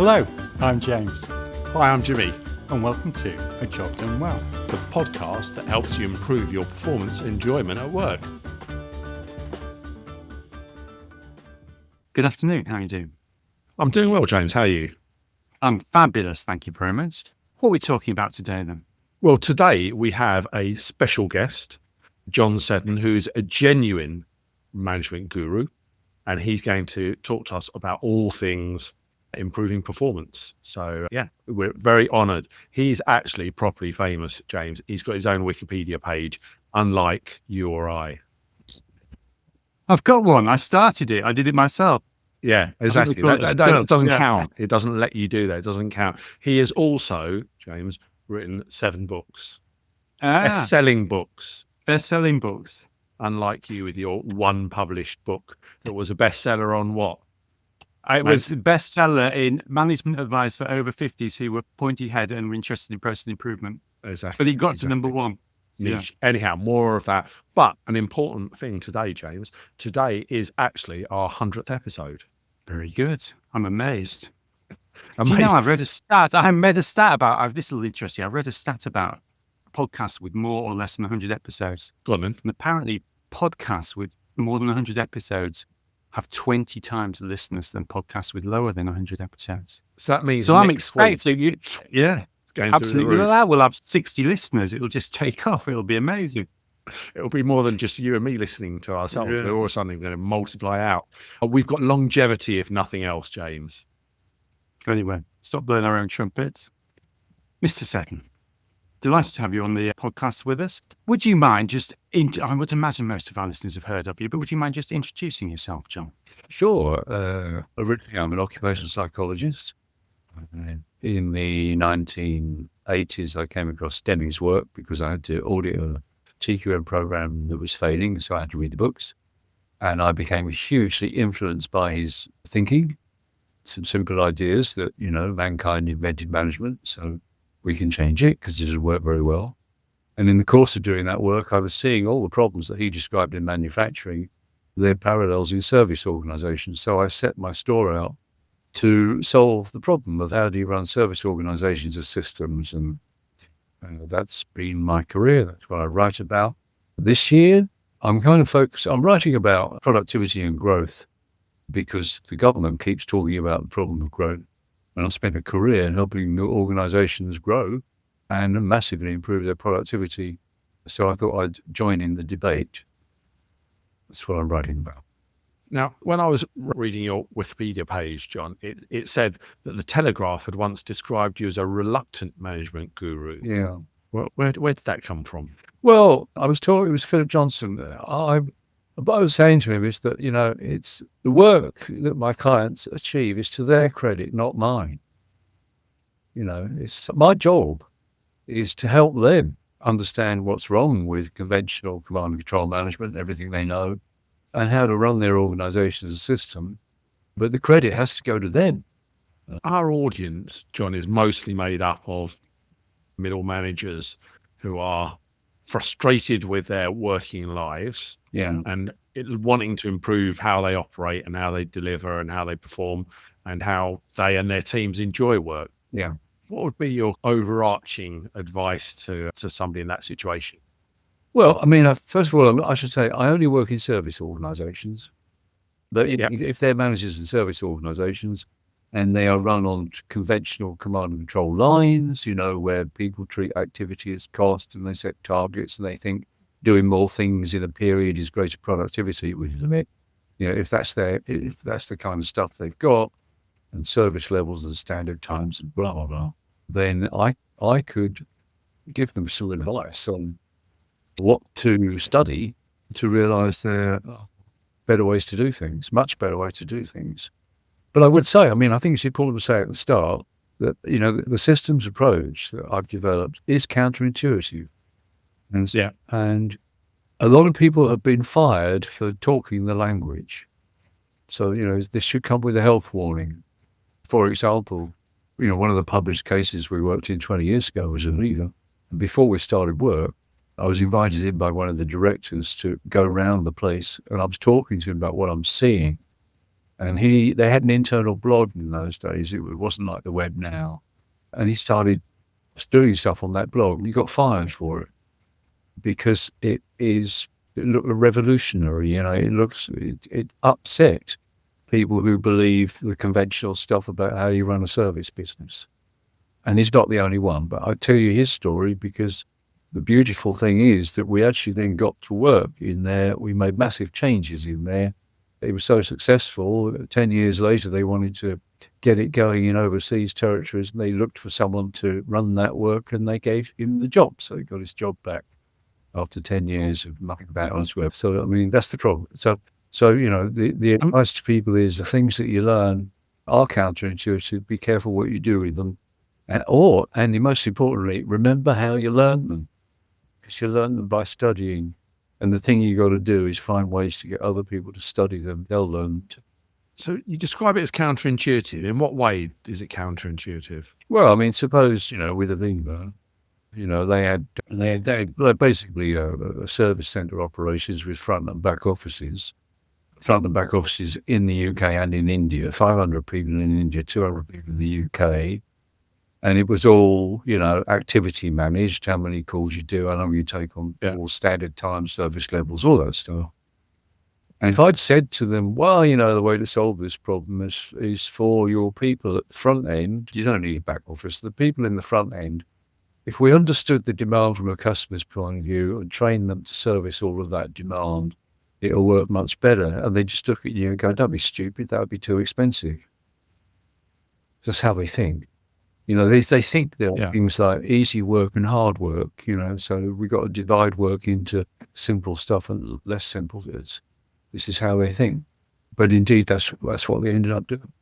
Hello, I'm James, Hi, I'm Jimmy, and welcome to A Job Done Well. the podcast that helps you improve your performance and enjoyment at work. Good afternoon, how are you doing? I'm doing well, James. How are you? I'm fabulous, thank you very much. What are we talking about today then? Well, today we have a special guest, John Seddon, who is a genuine management guru, and he's going to talk to us about all things improving performance. So, yeah, we're very honoured. He's actually properly famous, James. He's got his own Wikipedia page, unlike you or I. I've got one, I started it, I did it myself. Yeah, exactly. call it a That stunt, doesn't yeah. count. It doesn't let you do that. It doesn't count. He has also, James, written 7 books, best-selling books, Best-selling books. unlike you with your one published book that was a bestseller on what? It was the bestseller in management advice for over 50s who were pointy-headed and were interested in personal improvement. Exactly. But it got to number one. Niche. Yeah. Anyhow, more of that. But an important thing today, James, today is actually our 100th episode. Very good. I'm amazed. Amazing. Do you know, I've read a stat. This is a little interesting. I've read a stat about podcasts with more or less than 100 episodes. Go on then. And apparently podcasts with more than 100 episodes have 20 times the listeners than podcasts with lower than 100 episodes. So that means I'm next expecting week, yeah, it's going absolutely. through the roof. We'll have 60 listeners. It'll just take off. It'll be amazing. It'll be more than just you and me listening to ourselves. Yeah. We're all suddenly going to multiply out. We've got longevity, if nothing else, James. Anyway, stop blowing our own trumpets. Mr. Seddon, delighted to have you on the podcast with us. Would you mind I would imagine most of our listeners have heard of you, but would you mind just introducing yourself, John? Sure. Originally, I'm an occupational psychologist. In the 1980s, I came across Denny's work because I had to audit a TQM program that was failing, so I had to read the books. And I became hugely influenced by his thinking, some simple ideas that, mankind invented management, so we can change it because it doesn't work very well. And in the course of doing that work, I was seeing all the problems that he described in manufacturing, their parallels in service organizations. So I set my store out to solve the problem of how do you run service organizations as systems. And that's been my career. That's what I write about. This year, I'm writing about productivity and growth because the government keeps talking about the problem of growth. And I spent a career helping organizations grow and massively improve their productivity. So I thought I'd join in the debate. That's what I'm writing about. Now, when I was reading your Wikipedia page, John, it said that the Telegraph had once described you as a reluctant management guru. Yeah. Where did that come from? Well, I was told it was Philip Johnson. What I was saying to him is that, it's the work that my clients achieve is to their credit, not mine. It's my job is to help them understand what's wrong with conventional command and control management, everything they know, and how to run their organization as a system. But the credit has to go to them. Our audience, John, is mostly made up of middle managers who are frustrated with their working lives and wanting to improve how they operate and how they deliver and how they perform and how they and their teams enjoy work. Yeah. What would be your overarching advice to somebody in that situation? Well, first of all, I should say I only work in service organizations. But if they're managers in service organizations and they are run on conventional command and control lines, where people treat activity as cost and they set targets and they think doing more things in a period is greater productivity, which is a bit, if that's the kind of stuff they've got and service levels and standard times and blah, blah, blah, then I could give them some advice on what to study to realize there are better ways to do things, much better way to do things. But I would say, I think it's important to say at the start that, the systems approach that I've developed is counterintuitive. And a lot of people have been fired for talking the language. So, this should come with a health warning. For example, one of the published cases we worked in 20 years ago was a leader. And before we started work, I was invited in by one of the directors to go around the place, and I was talking to him about what I'm seeing. And they had an internal blog in those days. It wasn't like the web now. And he started doing stuff on that blog, and he got fired for it because it looked revolutionary. It upset people who believe the conventional stuff about how you run a service business. And he's not the only one, but I'll tell you his story because the beautiful thing is that we actually then got to work in there. We made massive changes in there. It was so successful. 10 years later, they wanted to get it going in overseas territories, and they looked for someone to run that work, and they gave him the job. So he got his job back after 10 years of mucking about elsewhere. So, I mean, that's the problem. So the advice to people is the things that you learn are counterintuitive. Be careful what you do with them. And most importantly, remember how you learned them, because you learn them by studying. And the thing you got to do is find ways to get other people to study them. They'll learn too. So you describe it as counterintuitive. In what way is it counterintuitive? Well, I mean, suppose, with Aviva, they had basically a service centre operations with front and back offices in the UK and in India, 500 people in India, 200 people in the UK. And it was all, activity managed, how many calls you do, how long you take on all standard time, service levels, all that stuff. And if I'd said to them, well, the way to solve this problem is for your people at the front end, you don't need a back office, the people in the front end, if we understood the demand from a customer's point of view and trained them to service all of that demand, it'll work much better. And they just look at you and go, don't be stupid, that would be too expensive. That's how they think. They think there are things like easy work and hard work, so we got to divide work into simple stuff and less simple. This is how they think. But indeed, that's what they ended up doing.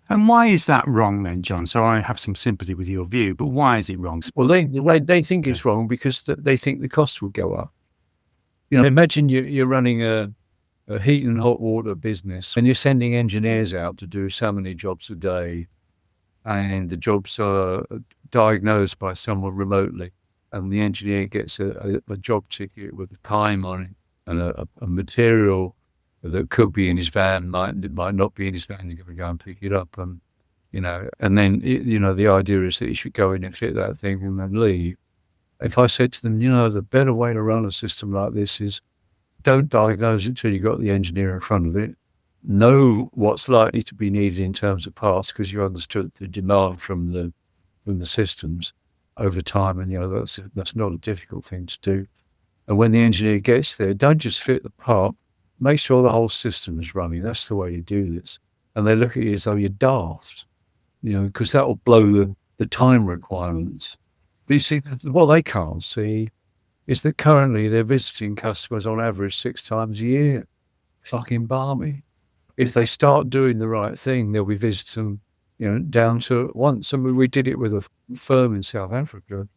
And why is that wrong then, John? So I have some sympathy with your view, but why is it wrong? Well, they think it's wrong because they think the costs will go up. Imagine you're running a heat and hot water business and you're sending engineers out to do so many jobs a day, and the jobs are diagnosed by someone remotely, and the engineer gets a job ticket with a time on it and a material that could be in his van, might not be in his van. He's going to go and pick it up, and then the idea is that he should go in and fit that thing and then leave. If I said to them, the better way to run a system like this is don't diagnose it until you got the engineer in front of it. Know what's likely to be needed in terms of parts because you understood the demand from the systems over time, and that's not a difficult thing to do. And when the engineer gets there, don't just fit the part, make sure the whole system is running. That's the way you do this. And they look at you as though you're daft, because that will blow the time requirements. But you see, what they can't see is that currently they're visiting customers on average 6 times a year. Fucking balmy. If they start doing the right thing, they'll be visiting, down to once. I mean, we did it with a firm in South Africa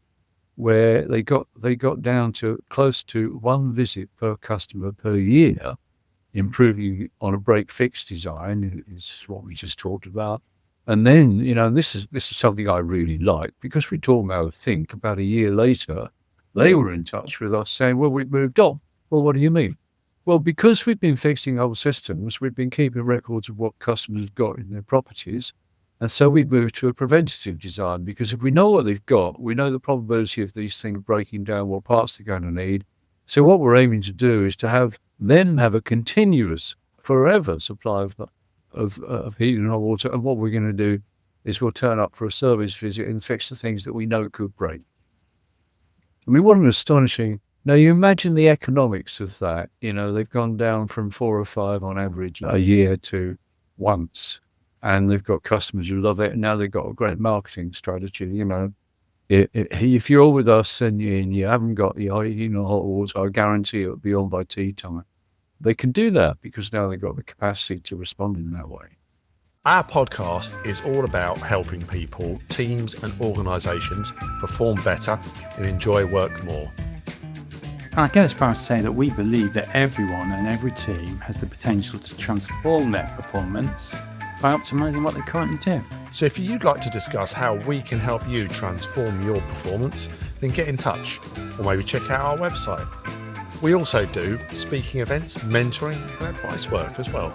where they got down to close to 1 visit per customer per year, improving on a break-fix design is what we just talked about. And then, this is something I really like, because we taught them how to think. About a year later, they were in touch with us saying, well, we've moved on. Well, what do you mean? Well, because we've been fixing old systems, we've been keeping records of what customers have got in their properties. And so we've moved to a preventative design, because if we know what they've got, we know the probability of these things breaking down, what parts they're going to need. So what we're aiming to do is to have them have a continuous, forever supply of heat and hot water. And what we're going to do is we'll turn up for a service visit and fix the things that we know could break. I mean, what an astonishing... Now, you imagine the economics of that. They've gone down from 4 or 5 on average a year to once, and they've got customers who love it. And now they've got a great marketing strategy. If you're with us and you haven't got the hot water, I guarantee it'll be on by tea time. They can do that because now they've got the capacity to respond in that way. Our podcast is all about helping people, teams and organisations perform better and enjoy work more. And I go as far as saying that we believe that everyone and every team has the potential to transform their performance by optimising what they currently do. So if you'd like to discuss how we can help you transform your performance, then get in touch or maybe check out our website. We also do speaking events, mentoring and advice work as well.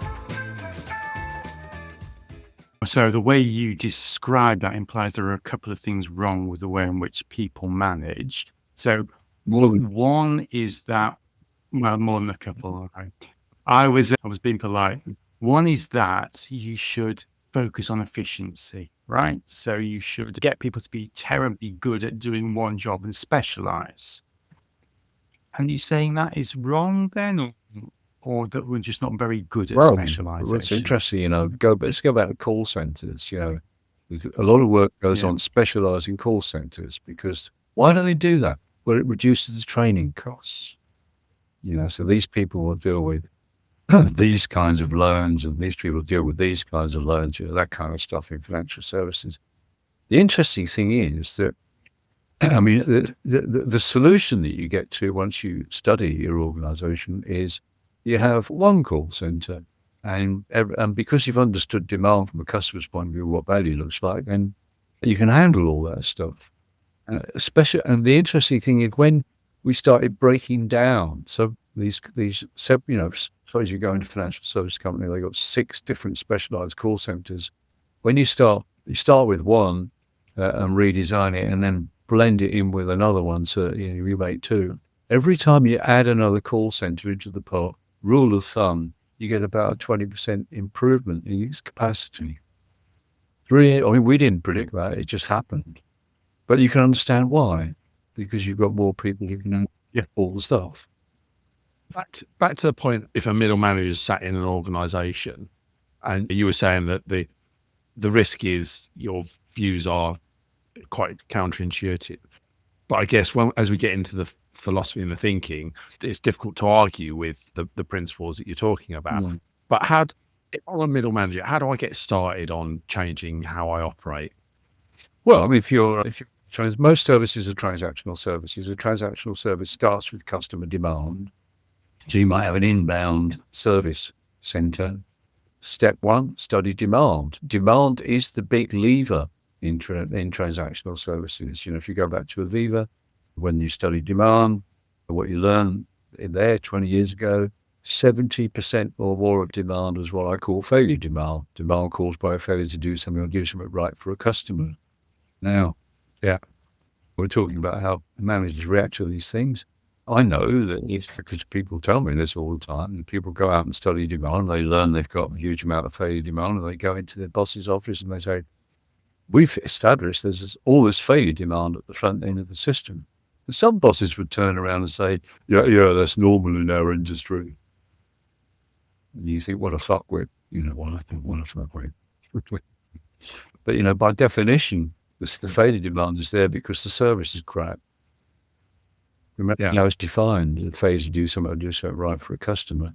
So the way you describe that implies there are a couple of things wrong with the way in which people manage. So one is that, well, more than a couple. Okay. I was being polite. One is that you should focus on efficiency, right? So you should get people to be terribly good at doing one job and specialize. And you saying that is wrong then, or that we're just not very good at Well, specialization? it's interesting, let's go back to call centers, a lot of work goes Yeah. on specializing call centers because why do they do that? Well, it reduces the training costs, so these people will deal with these kinds of loans and these people deal with these kinds of loans, that kind of stuff in financial services. The interesting thing is that, I mean, the solution that you get to once you study your organization is you have one call center, and because you've understood demand from a customer's point of view, what value looks like, then you can handle all that stuff. Especially, and the interesting thing is when we started breaking down, so suppose you go into a financial service company, they got 6 different specialized call centers. When you start with one and redesign it, and then blend it in with another one, so you make 2. Every time you add another call center into the pot, rule of thumb, you get about a 20% improvement in its capacity. Really, I mean, we didn't predict that; it just happened. But you can understand why, because you've got more people who can Yeah. all the stuff. Back to the point, if a middle manager sat in an organization and you were saying that the risk is your views are quite counterintuitive. But I guess as we get into the philosophy and the thinking, it's difficult to argue with the principles that you're talking about. Mm. But if I'm a middle manager, how do I get started on changing how I operate? Well, I mean, if you're most services are transactional services. A transactional service starts with customer demand. So you might have an inbound service center. Step 1, study demand. Demand is the big lever in transactional services. If you go back to Aviva, when you study demand, what you learn in there 20 years ago, 70% or more of demand was what I call failure demand. Demand caused by a failure to do something or do something right for a customer. Now, we're talking about how managers react to these things. I know that because people tell me this all the time, and people go out and study demand, they learn they've got a huge amount of failure demand, and they go into their boss's office and they say, we've established there's all this failure demand at the front end of the system. And some bosses would turn around and say, yeah, that's normal in our industry. And you think, what a fuckwit. What I think, what a fuckwit. But, by definition, the failure demand is there because the service is crap. Remember how it's defined, the failure to do something right for a customer.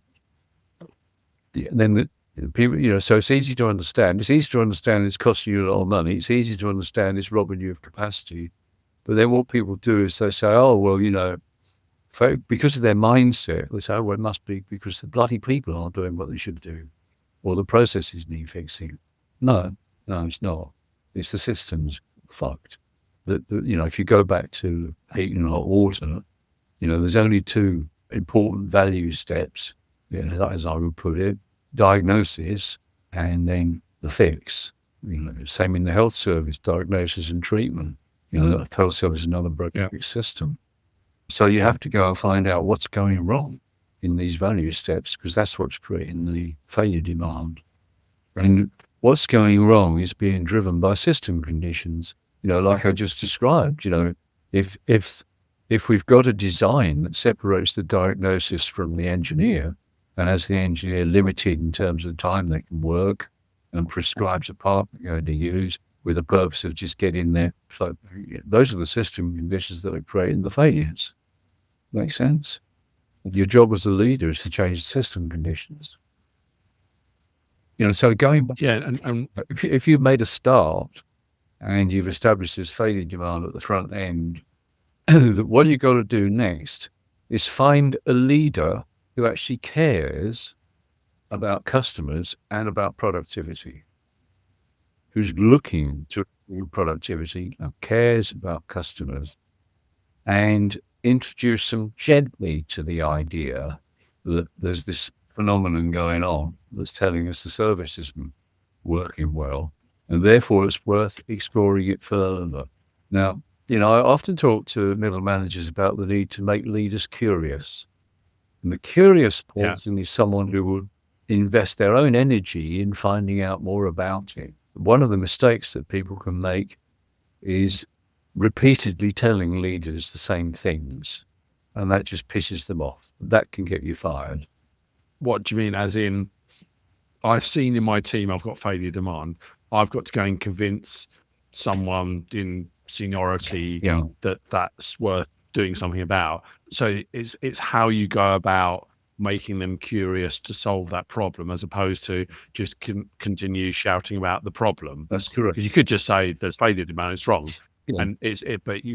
And then the people, so it's easy to understand. It's easy to understand it's costing you a lot of money. It's easy to understand it's robbing you of capacity. But then what people do is they say, oh, well, because of their mindset, they say, oh, well, it must be because the bloody people aren't doing what they should do, or the processes need fixing. No, it's not. It's the systems fucked. If you go back to heat and hot water, there's only 2 important value steps, as I would put it: diagnosis and then the fix. Same in the health service, diagnosis and treatment. The health service is another broken system. So you have to go and find out what's going wrong in these value steps, because that's what's creating the failure demand. And what's going wrong is being driven by system conditions. Like I just described. If we've got a design that separates the diagnosis from the engineer, and has the engineer limited in terms of the time they can work, and prescribes a part they're going to use with the purpose of just getting there, so those are the system conditions that are creating the failures. Make sense? Your job as a leader is to change the system conditions. So going back, and if you've made a start and you've established this failure demand at the front end, what you've got to do next is find a leader who actually cares about customers and about productivity, who's looking to improve productivity and cares about customers, and introduce them gently to the idea that there's this phenomenon going on that's telling us the service isn't working well, and therefore it's worth exploring it further. Now, I often talk to middle managers about the need to make leaders curious. And the curious person is someone who will invest their own energy in finding out more about it. One of the mistakes that people can make is repeatedly telling leaders the same things, and that just pisses them off. That can get you fired. What do you mean? As in, I've seen in my team, I've got failure demand. I've got to go and convince someone in seniority that that's worth doing something about. So it's how you go about making them curious to solve that problem, as opposed to just continue shouting about the problem. That's correct. Because you could just say there's failure demand, it's wrong. Yeah. And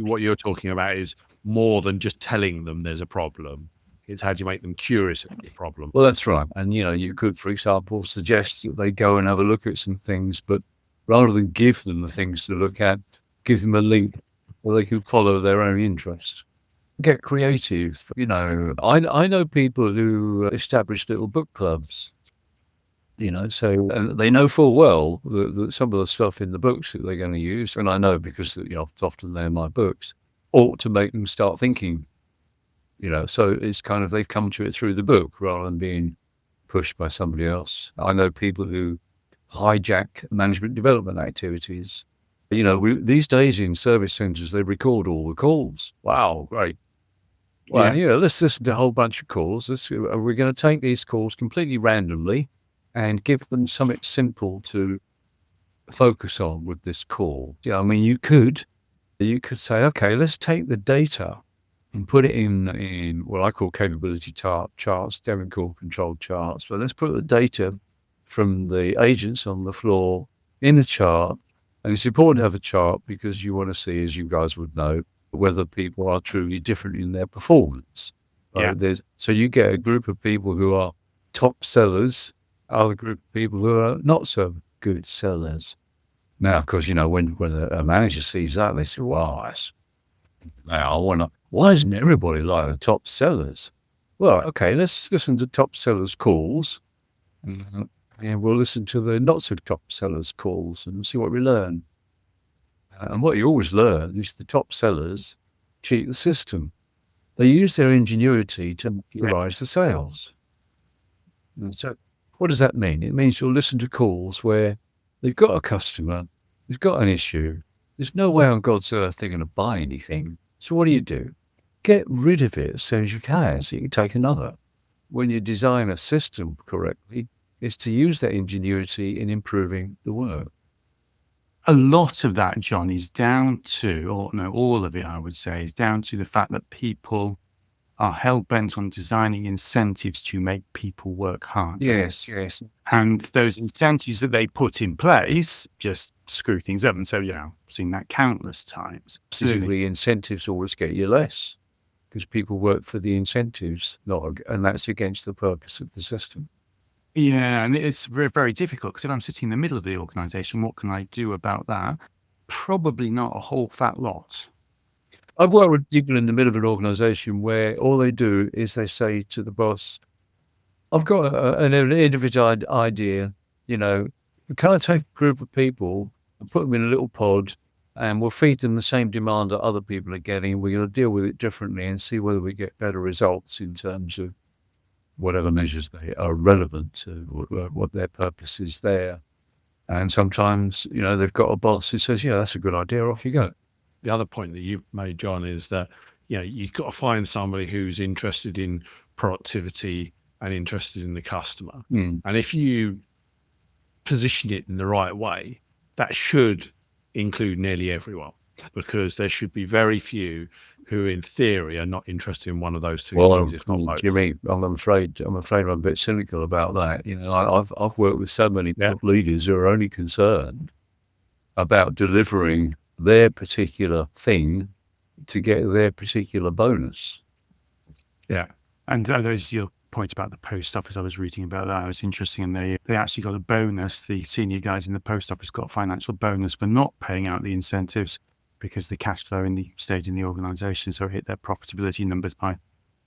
what you're talking about is more than just telling them there's a problem. It's how do you make them curious about the problem? Well, that's right. And, you could, for example, suggest that they go and have a look at some things, but rather than give them the things to look at, give them a link where they can follow their own interest. Get creative. I know people who establish little book clubs, so and they know full well that some of the stuff in the books that they're going to use, and I know because often they're my books, ought to make them start thinking. So it's kind of they've come to it through the book rather than being pushed by somebody else. I know people who hijack management development activities. These days in service centres, they record all the calls. Wow, great. Well, let's listen to a whole bunch of calls. We're going to take these calls completely randomly and give them something simple to focus on with this call. You could say, okay, let's take the data and put it in what I call capability charts, Devon call control charts. But let's put the data from the agents on the floor in a chart. And it's important to have a chart because you want to see, as you guys would know, whether people are truly different in their performance. Right? So you get a group of people who are top sellers, other group of people who are not so good sellers. Now, of course, when a manager sees that, they say, wow, why isn't everybody like the top sellers? Well, okay, let's listen to top sellers' calls, and we'll listen to the not so top sellers' calls and see what we learn. And what you always learn is the top sellers cheat the system. They use their ingenuity to rise the sales. And so what does that mean? It means you'll listen to calls where they've got a customer, they've got an issue, there's no way on God's earth they're going to buy anything. So what do? Get rid of it as soon as you can so you can take another. When you design a system correctly, it's to use that ingenuity in improving the work. A lot of that, John, is down to, or no, all of it, I would say, is down to the fact that people are hell-bent on designing incentives to make people work hard. Yes. And those incentives that they put in place just screw things up. And so, I've seen that countless times. Specifically, incentives always get you less because people work for the incentives, and that's against the purpose of the system. Yeah, and it's very, very difficult because if I'm sitting in the middle of the organisation, what can I do about that? Probably not a whole fat lot. I've worked with people in the middle of an organisation where all they do is they say to the boss, I've got an individual idea, can I take a group of people and put them in a little pod and we'll feed them the same demand that other people are getting. We're going to deal with it differently and see whether we get better results in terms of whatever measures they are relevant to what their purpose is there. And sometimes, they've got a boss who says, yeah, that's a good idea, off you go. The other point that you've made, John, is that, you've got to find somebody who's interested in productivity and interested in the customer. And if you position it in the right way, that should include nearly everyone, because there should be very few who in theory are not interested in one of those two things, if not both. Jimmy, I'm afraid I'm a bit cynical about that. I've worked with so many top leaders who are only concerned about delivering their particular thing to get their particular bonus. Yeah. And there's your point about the post office. I was reading about that. It was interesting. And they actually got a bonus. The senior guys in the post office got a financial bonus for not paying out the incentives because the cash flow stayed in the organisation. So it hit their profitability numbers by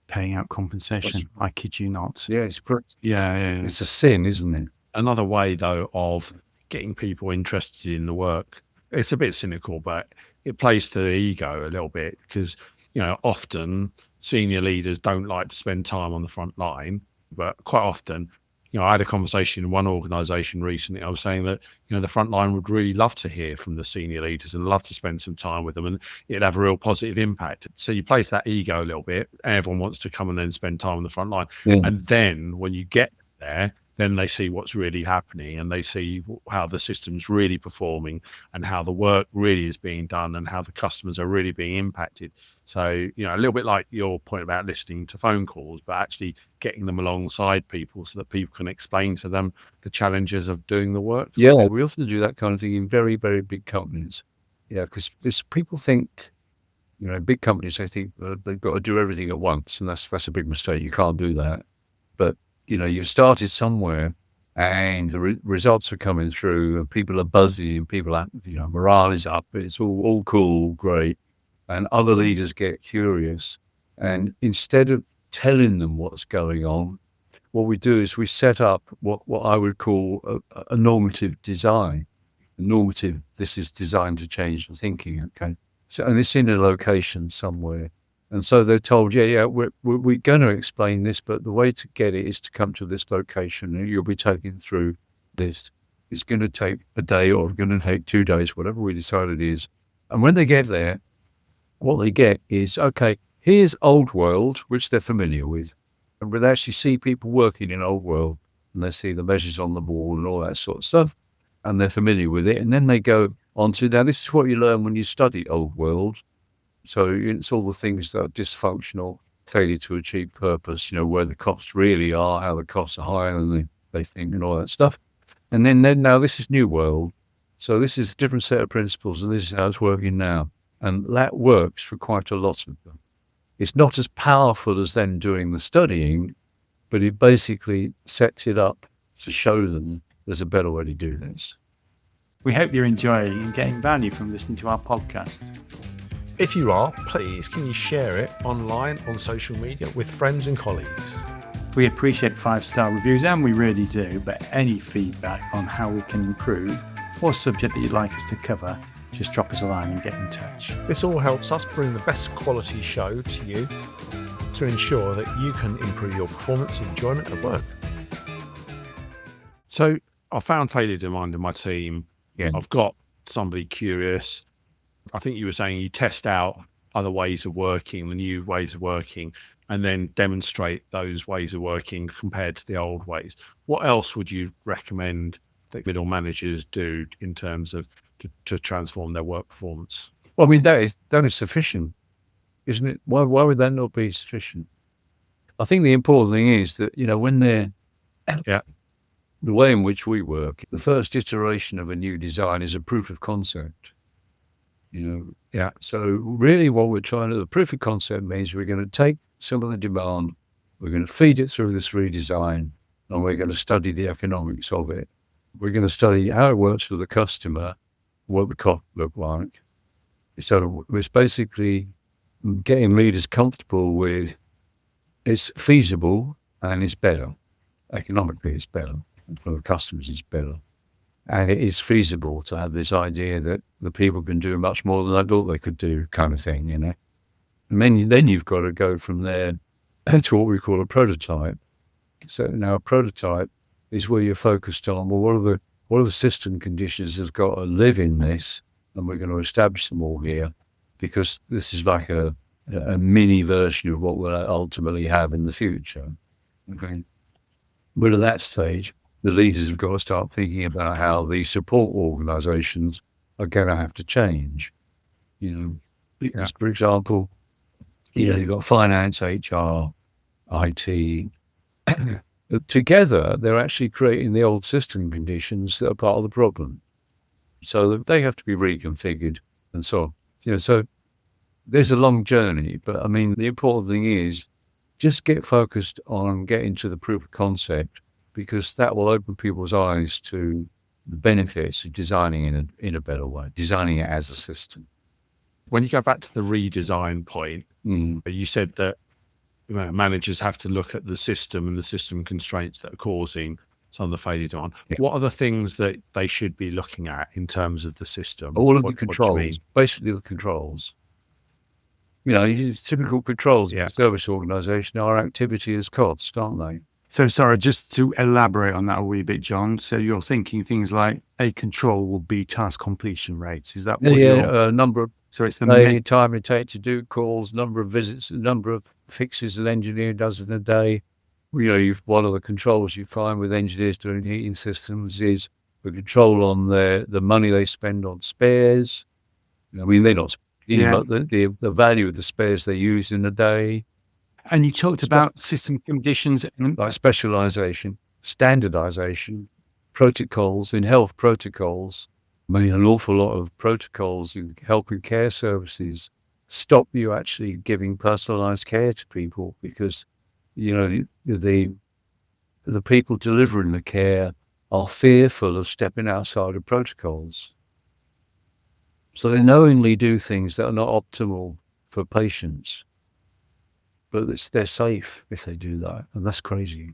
paying out compensation. I kid you not. Yeah, it's correct. Yeah. It's a sin, isn't it? Another way, though, of getting people interested in the work. It's a bit cynical, but it plays to the ego a little bit because, often senior leaders don't like to spend time on the front line, but quite often, I had a conversation in one organisation recently. I was saying that, the front line would really love to hear from the senior leaders and love to spend some time with them, and it'd have a real positive impact. So you place that ego a little bit, and everyone wants to come and then spend time on the front line. Yeah. And then when you get there, then they see what's really happening and they see how the system's really performing and how the work really is being done and how the customers are really being impacted. So, a little bit like your point about listening to phone calls, but actually getting them alongside people so that people can explain to them the challenges of doing the work. Yeah, we often do that kind of thing in very, very big companies. Yeah, because people think, big companies, they think they've got to do everything at once, and that's a big mistake. You can't do that. But you've started somewhere and the results are coming through and people are buzzing and people are, morale is up. It's all cool, great. And other leaders get curious. And instead of telling them what's going on, what we do is we set up what I would call a normative design. This is designed to change the thinking, okay? So, and it's in a location somewhere. And so they're told, we're going to explain this, but the way to get it is to come to this location and you'll be taken through this. It's going to take a day or going to take 2 days, whatever we decide it is. And when they get there, what they get is, okay, here's old world, which they're familiar with. And they actually see people working in old world and they see the measures on the board and all that sort of stuff. And they're familiar with it. And then they go on to, now this is what you learn when you study old world. So it's all the things that are dysfunctional, failure to achieve purpose, where the costs really are, how the costs are higher than they think and all that stuff. And then now this is new world. So this is a different set of principles and this is how it's working now. And that works for quite a lot of them. It's not as powerful as them doing the studying, but it basically sets it up to show them there's a better way to do this. We hope you're enjoying and getting value from listening to our podcast. If you are, please can you share it online on social media with friends and colleagues? We appreciate 5-star reviews, and we really do, but any feedback on how we can improve or subject that you'd like us to cover, just drop us a line and get in touch. This all helps us bring the best quality show to you to ensure that you can improve your performance and enjoyment at work. So I found failure demand in my team. Yeah. I've got somebody curious. I think you were saying you test out other ways of working, the new ways of working, and then demonstrate those ways of working compared to the old ways. What else would you recommend that middle managers do in terms of to transform their work performance? Well, I mean, that is sufficient, isn't it? Why would that not be sufficient? I think the important thing is that, when they're the way in which we work, the first iteration of a new design is a proof of concept. So really what we're trying to do, the proof of concept means we're going to take some of the demand, we're going to feed it through this redesign, and we're going to study the economics of it. We're going to study how it works for the customer, what the cost look like. So it's basically getting leaders comfortable with it's feasible and it's better. Economically, it's better. And for the customers, it's better. And it is feasible to have this idea that the people can do much more than I thought they could do, kind of thing, And then you've got to go from there to what we call a prototype. So now a prototype is where you're focused on, well, what are the system conditions that's got to live in this? And we're going to establish them all here because this is like a mini version of what we'll ultimately have in the future. Okay. But at that stage, the leaders have got to start thinking about how the support organizations are going to have to change. Because, for example, you've got finance, HR, IT. Together, they're actually creating the old system conditions that are part of the problem. So they have to be reconfigured and so on. So there's a long journey, but I mean, the important thing is just get focused on getting to the proof of concept, because that will open people's eyes to the benefits of designing in a better way, designing it as a system. When you go back to the redesign point, you said that managers have to look at the system and the system constraints that are causing some of the failure on. Yeah. What are the things that they should be looking at in terms of the system? All of the What do you controls, mean? basically the controls. Typical controls of Yeah. a service organisation are activity as cost, aren't they? So, sorry, just to elaborate on that a wee bit, John. So, you're thinking things like a control will be task completion rates. Is that what you're? Number of So, it's the time it takes to do calls, number of visits, number of fixes an engineer does in a day. One of the controls you find with engineers doing heating systems is the control on the money they spend on spares. I mean, they're not but the value of the spares they use in a day. And you talked about system conditions. Like specialisation, standardisation, protocols, in health protocols. I mean, an awful lot of protocols in health and care services stop you actually giving personalised care to people because, the people delivering the care are fearful of stepping outside of protocols. So they knowingly do things that are not optimal for patients, but they're safe if they do that, and that's crazy.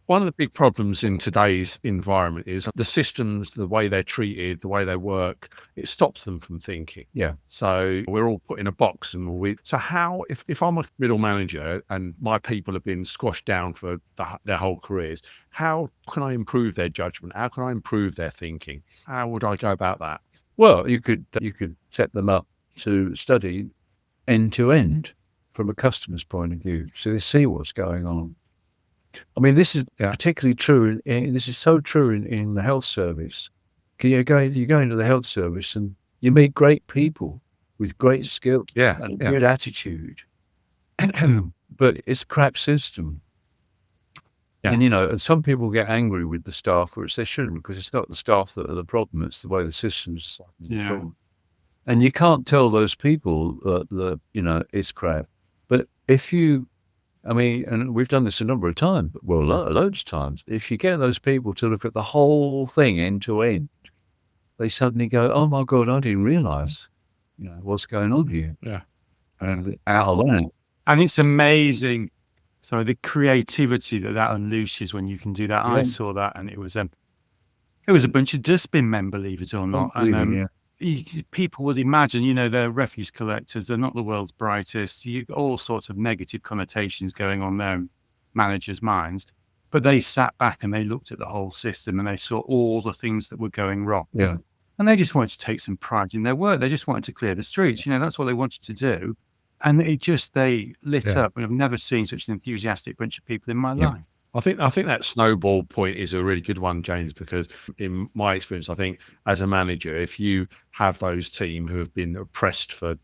One of the big problems in today's environment is the systems, the way they're treated, the way they work, it stops them from thinking. Yeah. So we're all put in a box so how, if I'm a middle manager and my people have been squashed down for their whole careers, how can I improve their judgment? How can I improve their thinking? How would I go about that? Well, you could set them up to study end to end from a customer's point of view, so they see what's going on. I mean, this is particularly true. This is so true in the health service. You go into the health service and you meet great people with great skill and good attitude, but it's a crap system. Yeah. And some people get angry with the staff, which they shouldn't, because it's not the staff that are the problem; it's the way the system's. Yeah. And you can't tell those people that it's crap. But if you and we've done this a number of times, loads of times. If you get those people to look at the whole thing end to end, they suddenly go, "Oh my God, I didn't realise, what's going on here." Yeah, and out of that, and it's amazing. So the creativity that unleashes when you can do that. Yeah. I saw that, and it was a bunch of dustbin men, believe it or not. And people would imagine, they're refuse collectors. They're not the world's brightest. All sorts of negative connotations going on there in managers' minds. But they sat back and they looked at the whole system and they saw all the things that were going wrong. Yeah. And they just wanted to take some pride in their work. They just wanted to clear the streets. That's what they wanted to do. And they lit up. And I've never seen such an enthusiastic bunch of people in my life. I think that snowball point is a really good one, James, because in my experience, I think as a manager, if you have those team who have been oppressed for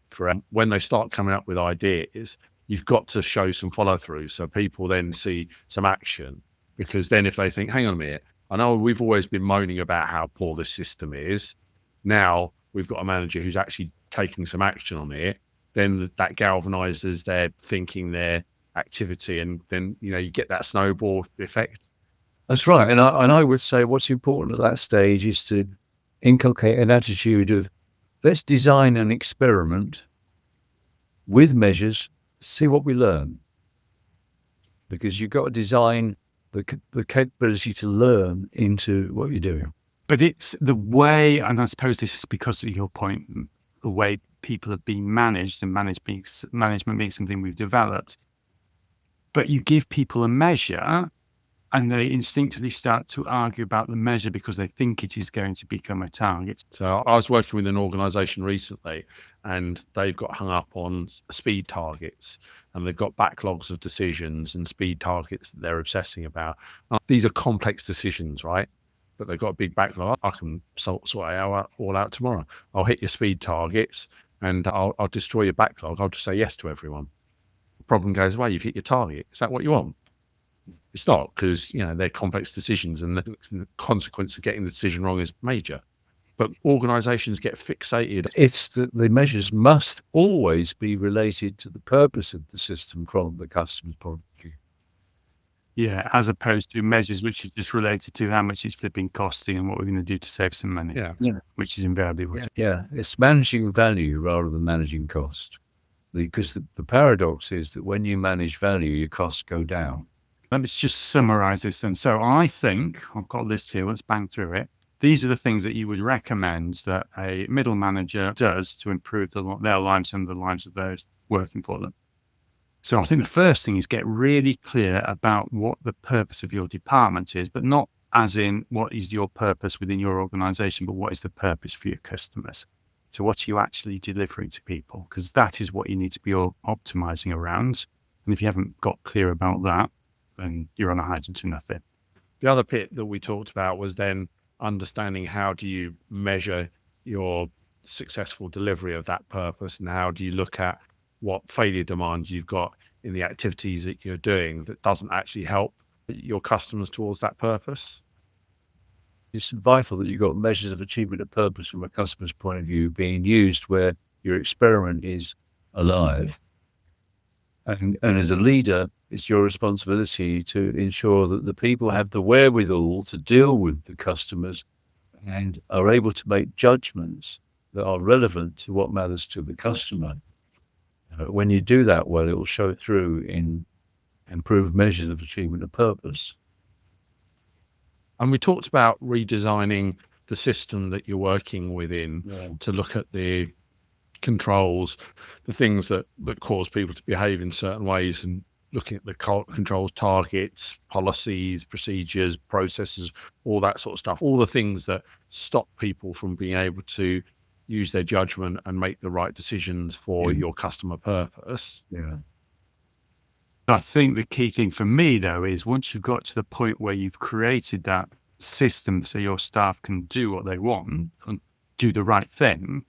when they start coming up with ideas, you've got to show some follow through. So people then see some action, because then if they think, hang on a minute, I know we've always been moaning about how poor the system is. Now we've got a manager who's actually taking some action on it. Then that galvanizes their thinking, their activity, and then you get that snowball effect. That's right. And I would say what's important at that stage is to inculcate an attitude of, let's design an experiment with measures, see what we learn, because you've got to design the capability to learn into what you're doing. But it's the way, and I suppose this is because of your point, the way people have been managed, and management being something we've developed. But you give people a measure and they instinctively start to argue about the measure because they think it is going to become a target. So I was working with an organisation recently and they've got hung up on speed targets, and they've got backlogs of decisions and speed targets that they're obsessing about. These are complex decisions, right? But they've got a big backlog. I can sort it all out tomorrow. I'll hit your speed targets and I'll destroy your backlog. I'll just say yes to everyone. Problem goes away. You've hit your target. Is that what you want? It's not, because they're complex decisions, and the consequence of getting the decision wrong is major. But organisations get fixated. It's that the measures must always be related to the purpose of the system from the customer's point of view. Yeah, as opposed to measures which are just related to how much it's flipping costing and what we're going to do to save some money. Yeah. Which is invariably what. Yeah, it's managing value rather than managing cost. Because the paradox is that when you manage value, your costs go down. Let me just summarize this then. So I think, I've got a list here, let's bang through it. These are the things that you would recommend that a middle manager does to improve their lives and the lives of those working for them. So I think the first thing is get really clear about what the purpose of your department is, but not as in what is your purpose within your organization, but what is the purpose for your customers. So what are you actually delivering to people? Because that is what you need to be optimizing around. And if you haven't got clear about that, then you're on a hydrogen to nothing. The other bit that we talked about was then understanding how do you measure your successful delivery of that purpose, and how do you look at what failure demands you've got in the activities that you're doing that doesn't actually help your customers towards that purpose. It's vital that you've got measures of achievement of purpose from a customer's point of view being used where your experiment is alive. And as a leader, it's your responsibility to ensure that the people have the wherewithal to deal with the customers and are able to make judgments that are relevant to what matters to the customer. When you do that well, it will show through in improved measures of achievement of purpose. And we talked about redesigning the system that you're working within to look at the controls, the things that cause people to behave in certain ways, and looking at the controls, targets, policies, procedures, processes, all that sort of stuff, all the things that stop people from being able to use their judgment and make the right decisions for your customer purpose. Yeah. I think the key thing for me, though, is once you've got to the point where you've created that system so your staff can do what they want and do the right thing,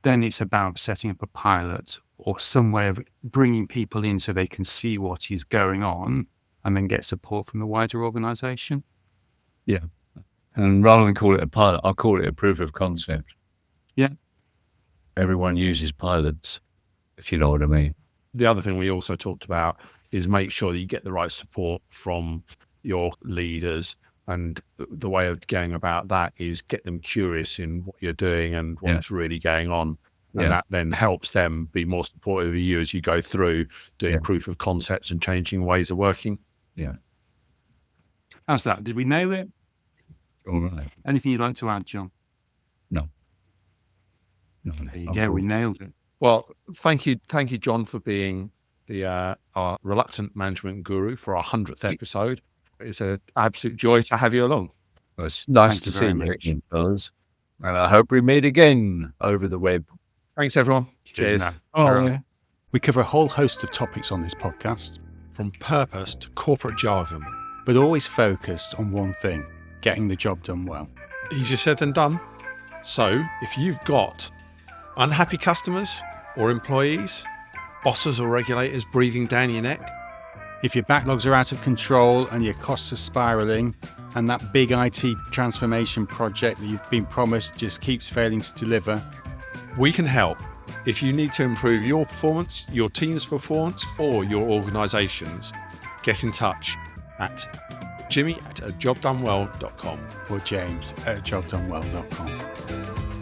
then it's about setting up a pilot or some way of bringing people in so they can see what is going on and then get support from the wider organization. Yeah. And rather than call it a pilot, I'll call it a proof of concept. Yeah. Everyone uses pilots, if you know what I mean. The other thing we also talked about is make sure that you get the right support from your leaders. And the way of going about that is get them curious in what you're doing and what's really going on. And that then helps them be more supportive of you as you go through doing proof of concepts and changing ways of working. Yeah. How's that? Did we nail it? All right. Anything you'd like to add, John? No. There you go. We nailed it. Well, thank you, John, for being our reluctant management guru for our 100th episode. It's an absolute joy to have you along. Well, it's nice to see you again, fellas. And I hope we meet again over the web. Thanks, everyone. Cheers. We cover a whole host of topics on this podcast, from purpose to corporate jargon, but always focused on one thing: getting the job done well. Easier said than done. So if you've got unhappy customers or employees, bosses or regulators breathing down your neck, if your backlogs are out of control and your costs are spiraling, and that big IT transformation project that you've been promised just keeps failing to deliver, we can help. If you need to improve your performance, your team's performance, or your organisation's, get in touch at jimmy@ajobdonewell.com or james@ajobdonewell.com.